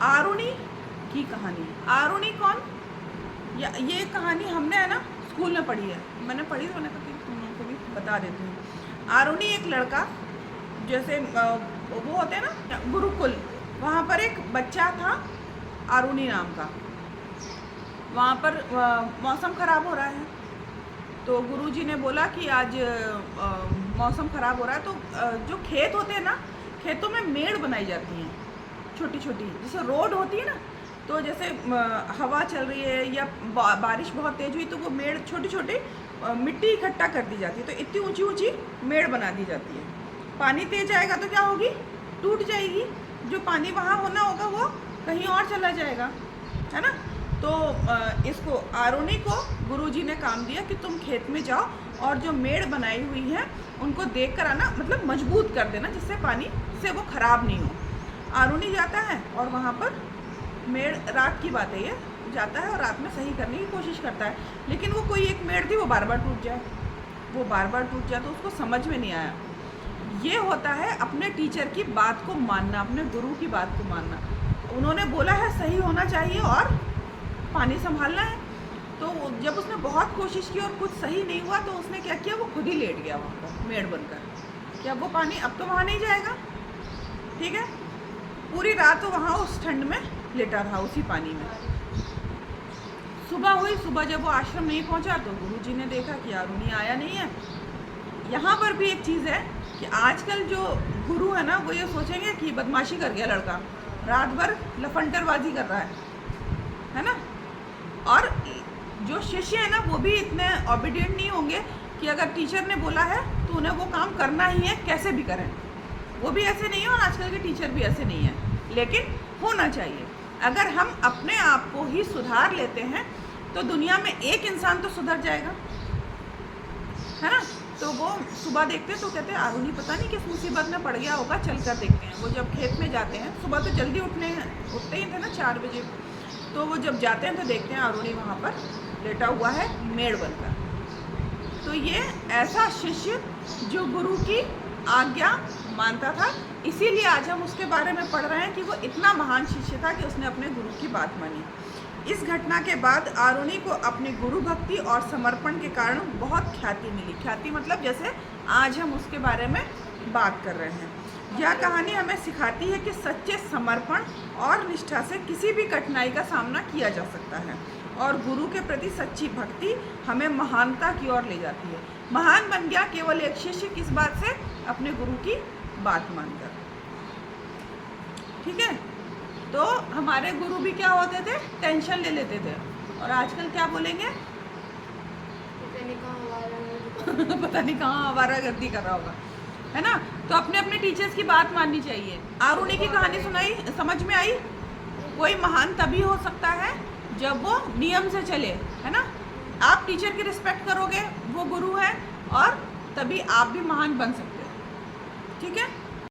आरुणि की कहानी। आरुणि कौन? ये कहानी हमने है ना स्कूल में पढ़ी है, मैंने पढ़ी तो मैंने कहा तुम लोगों को भी बता देती हूँ। आरुणि एक लड़का, जैसे वो होते हैं ना गुरुकुल, वहाँ पर एक बच्चा था आरुणि नाम का। वहाँ पर मौसम ख़राब हो रहा है, तो गुरुजी ने बोला कि आज मौसम ख़राब हो रहा है, तो जो खेत होते हैं ना, खेतों में मेड़ बनाई जाती हैं छोटी छोटी, जैसे रोड होती है ना, तो जैसे हवा चल रही है या बारिश बहुत तेज़ हुई तो वो मेड़ छोटी छोटी मिट्टी इकट्ठा कर दी जाती है, तो इतनी ऊंची ऊंची मेड़ बना दी जाती है। पानी तेज आएगा तो क्या होगी? टूट जाएगी, जो पानी वहाँ होना होगा वो कहीं और चला जाएगा, है ना। तो इसको आरुणि को गुरुजी ने काम दिया कि तुम खेत में जाओ और जो मेड़ बनाई हुई है उनको देख कर आना, मतलब मजबूत कर देना जिससे पानी से वो ख़राब नहीं हो। आरुणि जाता है और वहाँ पर मेड़, रात की बात है ये, जाता है और रात में सही करने की कोशिश करता है, लेकिन वो कोई एक मेड़ थी वो बार बार टूट जाए, तो उसको समझ में नहीं आया। ये होता है अपने टीचर की बात को मानना, अपने गुरु की बात को मानना। उन्होंने बोला है सही होना चाहिए और पानी संभालना है, तो जब उसने बहुत कोशिश की और कुछ सही नहीं हुआ तो उसने क्या किया, वो खुद ही लेट गया वहाँ पर मेड़ बनकर। क्या वो पानी अब तो वहाँ नहीं जाएगा? ठीक है, पूरी रात तो वहाँ उस ठंड में लेटा रहा उसी पानी में। सुबह हुई, सुबह जब वो आश्रम नहीं पहुँचा तो गुरुजी ने देखा कि आरुणि आया नहीं है। यहाँ पर भी एक चीज़ है कि आजकल जो गुरु है ना, वो ये सोचेंगे कि बदमाशी कर गया लड़का, रात भर लफंटरबाजी कर रहा है ना। और जो शिष्य है ना वो भी इतने ओबीडियंट नहीं होंगे कि अगर टीचर ने बोला है तो उन्हें वो काम करना ही है, कैसे भी करें। वो भी ऐसे नहीं है और आजकल के टीचर भी ऐसे नहीं है, लेकिन होना चाहिए। अगर हम अपने आप को ही सुधार लेते हैं तो दुनिया में एक इंसान तो सुधर जाएगा, है ना। तो वो सुबह देखते हैं तो कहते हैं आरुणि पता नहीं किस मुसीबत में पड़ गया होगा, चल कर देखते हैं। वो जब खेत में जाते हैं, सुबह तो जल्दी उठते ही थे ना 4 बजे, तो वो जब जाते हैं तो देखते हैं आरुणि वहाँ पर लेटा हुआ है मेड़ बनकर। तो ये ऐसा शिष्य जो गुरु की आज्ञा मानता था, इसीलिए आज हम उसके बारे में पढ़ रहे हैं कि वो इतना महान शिष्य था कि उसने अपने गुरु की बात मानी। इस घटना के बाद आरुणि को अपने गुरु भक्ति और समर्पण के कारण बहुत ख्याति मिली। ख्याति मतलब जैसे आज हम उसके बारे में बात कर रहे हैं। यह कहानी हमें सिखाती है कि सच्चे समर्पण और निष्ठा से किसी भी कठिनाई का सामना किया जा सकता है और गुरु के प्रति सच्ची भक्ति हमें महानता की ओर ले जाती है। महान बन गया केवल एक शिष्य, किस बात से? अपने गुरु की बात मानकर। ठीक है, तो हमारे गुरु भी क्या होते थे? टेंशन ले लेते थे, और आजकल क्या बोलेंगे? पता नहीं कहाँ आवारागर्दी कर रहा होगा, है ना। तो अपने अपने टीचर्स की बात माननी चाहिए। आरुणि की कहानी सुनाई, समझ में आई? कोई महान तभी हो सकता है जब वो नियम से चले, है ना। आप टीचर की रिस्पेक्ट करोगे, वो गुरु है, और तभी आप भी महान बन सकते हो। ठीक है।